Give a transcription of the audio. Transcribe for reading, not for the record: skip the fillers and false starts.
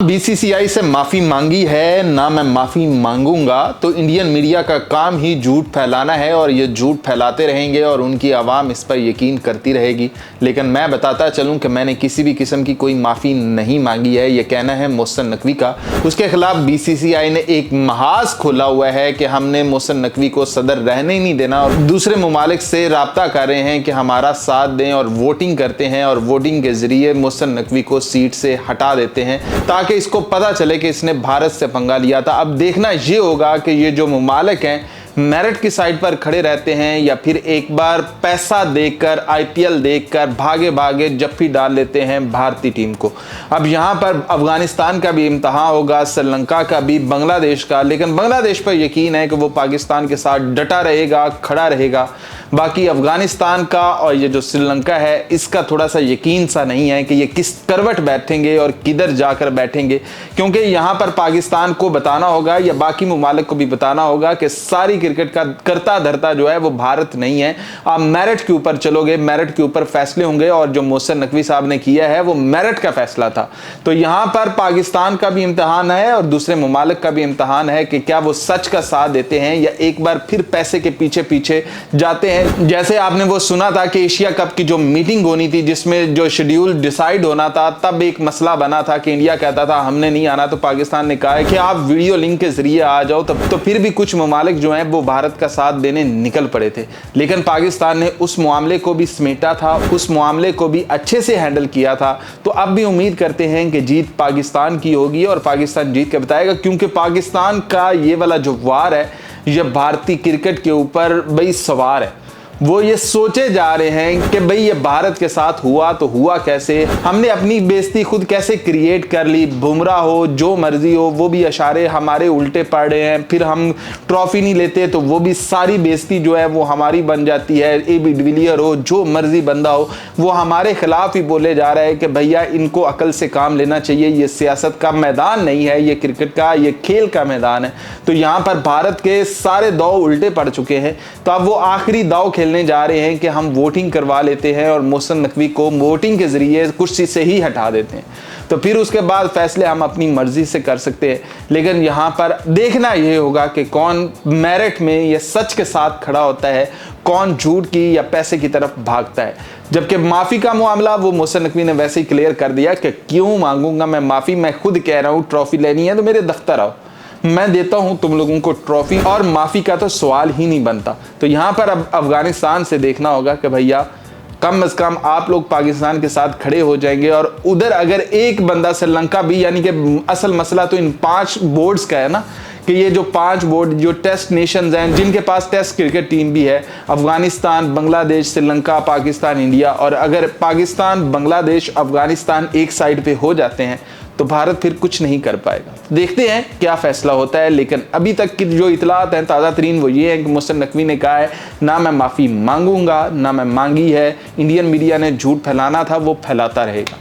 BCCI से माफी मांगी है ना मैं माफी मांगूंगा। तो इंडियन मीडिया का काम ही झूठ फैलाना है और ये झूठ फैलाते रहेंगे और उनकी आवाम इस पर यकीन करती रहेगी। लेकिन मैं बताता चलूं कि मैंने किसी भी किस्म की कोई माफी नहीं मांगी है। ये कहना है मोहसिन नकवी का। उसके खिलाफ बीसीसीआई ने एक महाज खोला हुआ है कि हमने मोहसिन नकवी को सदर रहने ही नहीं देना और दूसरे ममालिक से राब्ता कर रहे हैं कि हमारा साथ दें और वोटिंग करते हैं और वोटिंग के जरिए मोहसिन नकवी को सीट से हटा देते हैं ताकि इसको पता चले कि इसने भारत से पंगा लिया था। अब देखना ये होगा कि ये जो ममालिक हैं मेरिट की साइड पर खड़े रहते हैं या फिर एक बार पैसा देकर आईपीएल देखकर भागे भागे जफ्फी डाल लेते हैं भारतीय टीम को। अब यहां पर अफगानिस्तान का भी इम्तहान होगा, श्रीलंका का भी, बांग्लादेश का। लेकिन बांग्लादेश पर यकीन है कि वो पाकिस्तान के साथ डटा रहेगा, खड़ा रहेगा। बाकी अफगानिस्तान का और ये जो श्रीलंका है इसका थोड़ा सा यकीन सा नहीं है कि ये किस करवट बैठेंगे और किधर जाकर बैठेंगे, क्योंकि यहाँ पर पाकिस्तान को बताना होगा या बाकी ममालिक को भी बताना होगा कि सारी क्रिकेट का करता धरता जो है वो भारत नहीं है। आप मेरिट के ऊपर चलोगे, मेरिट के ऊपर फैसले होंगे और जो मोहसिन नकवी साहब ने किया है वो मेरिट का फैसला था। तो यहाँ पर पाकिस्तान का भी इम्तहान है और दूसरे ममालिक का भी इम्तहान है कि क्या वो सच का साथ देते हैं या एक बार फिर पैसे के पीछे पीछे जाते हैं। जैसे आपने वो सुना था कि एशिया कप की जो मीटिंग होनी थी जिसमें जो शेड्यूल डिसाइड होना था, तब एक मसला बना था कि इंडिया कहता था हमने नहीं आना, तो पाकिस्तान ने कहा है कि आप वीडियो लिंक के जरिए आ जाओ। तब तो फिर भी कुछ ममालिक जो हैं वो भारत का साथ देने निकल पड़े थे। लेकिन पाकिस्तान ने उस मामले को भी समेटा था, उस मामले को भी अच्छे से हैंडल किया था। तो अब भी उम्मीद करते हैं कि जीत पाकिस्तान की होगी और पाकिस्तान जीत के बताएगा, क्योंकि पाकिस्तान का ये वाला जो वार है ये भारतीय क्रिकेट के ऊपर भाई सवार है। वो ये सोचे जा रहे हैं कि भाई ये भारत के साथ हुआ तो हुआ कैसे, हमने अपनी बेइज्जती खुद कैसे क्रिएट कर ली। बुमराह हो, जो मर्जी हो, वो भी इशारे हमारे उल्टे पड़ रहे हैं। फिर हम ट्रॉफी नहीं लेते तो वो भी सारी बेइज्जती जो है वो हमारी बन जाती है। एबी डिविलियर हो, जो मर्जी बंदा हो, वो हमारे खिलाफ ही बोले जा रहा है कि भैया इनको अकल से काम लेना चाहिए। ये सियासत का मैदान नहीं है, ये क्रिकेट का, ये खेल का मैदान है। तो यहाँ पर भारत के सारे दाव उल्टे पड़ चुके हैं। तो अब वो आखिरी दाव खेलने जा रहे हैं कि हम वोटिंग करवा लेते हैं और मोहसिन नकवी को वोटिंग के जरिए कुर्सी से ही हटा देते हैं। तो फिर उसके बाद फैसले हम अपनी मर्जी से कर सकते हैं। लेकिन यहाँ पर देखना यह होगा कि कौन मेरिट में या सच के साथ खड़ा होता है, कौन झूठ की या पैसे की तरफ भागता है। जबकि माफी का मामला वो मोहसिन नकवी ने वैसे ही क्लियर कर दिया कि क्यों मांगूंगा मैं माफी, मैं खुद कह रहा हूँ ट्रॉफी लेनी है तो मेरे दफ्तर आओ, मैं देता हूं तुम लोगों को ट्रॉफी, और माफी का तो सवाल ही नहीं बनता। तो यहां पर अब अफगानिस्तान से देखना होगा कि भैया कम से कम आप लोग पाकिस्तान के साथ खड़े हो जाएंगे। और उधर अगर एक बंदा श्रीलंका भी, यानी कि असल मसला तो इन 5 बोर्ड्स का है ना, कि ये जो 5 बोर्ड जो टेस्ट नेशंस हैं जिनके पास टेस्ट क्रिकेट टीम भी है, अफगानिस्तान, बांग्लादेश, श्रीलंका, पाकिस्तान, इंडिया, और अगर पाकिस्तान, बांग्लादेश, अफगानिस्तान एक साइड पे हो जाते हैं तो भारत फिर कुछ नहीं कर पाएगा। देखते हैं क्या फैसला होता है। लेकिन अभी तक की जो इतलात हैं ताज़ा तरीन वो ये है कि मोहसिन नकवी ने कहा है ना मैं माफ़ी मांगूंगा ना मैं मांगी है। इंडियन मीडिया ने झूठ फैलाना था वो फैलाता रहेगा।